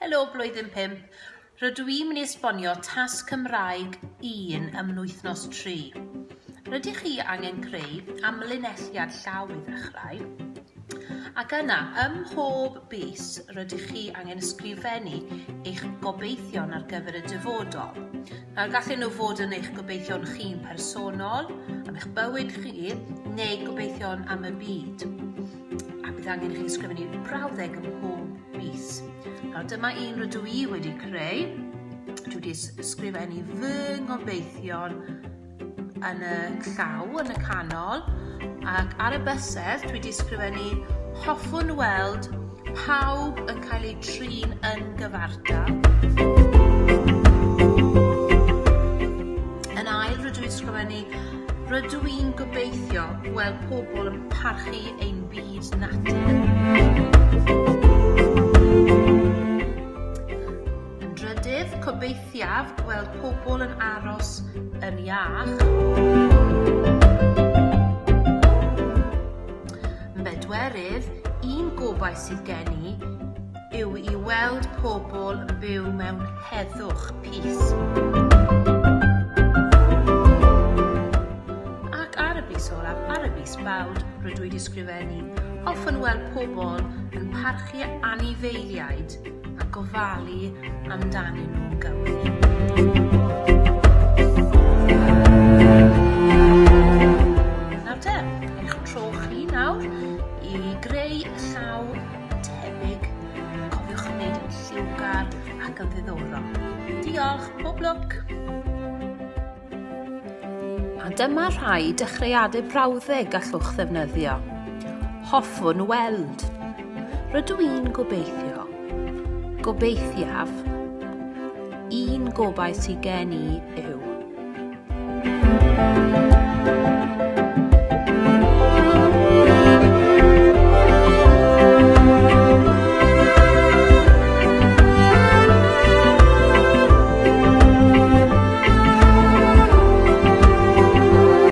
Helo blwyddyn 5. Rydw i'n mynd i esbonio tasg Cymraeg 1 ym mlwythnos 3. Rydych chi angen creu amlinelliad llaw i ddechrau, ac yna ym mhob bus rydych chi angen ysgrifennu eich gobeithion ar gyfer y dyfodol. Nawr gallen nhw fod yn eich gobeithion chi'n personol, am eich bywyd chi, neu gobeithion am y byd. A bydd angen i chi ysgrifennu brawddeg ym mhob bus. Nawr dyma un rydw i wedi creu. Dwi wedi ysgrifennu fy ngobeithion yn y llaw, yn y canol, ac ar y bysedd dwi wedi ysgrifennu hoffwn weld pawb yn cael ei trin yn gyfartal. Yn ail rydw i'n ysgrifennu rydw i'n gobeithio weld pobl yn parchu ein byd natur. Yn drydydd, gobeithiaf gweld pobl yn aros yn iach. Yn bedwerydd, un gobaith sydd gen i yw i weld pobl yn byw mewn heddwch pys. Ac ar y bus olaf, ar y bus bawd, rydw i wedi ysgrifennu hoffwn weld pobl yn parchu anifeiliaid a gofalu amdanyn nhw'n gywir. Nawr te, eich tro chi nawr i greu llaw tebyg. Cofiwch wneud yn lliwgar ac yn ddiddorol. Diolch, pob lwc! A dyma rhai dechreuadau brawddeg gallwch ddefnyddio. Hoffwn weld. Rydw i'n gobeithio. Gobeithiaf. Un gobaith sydd gen i yw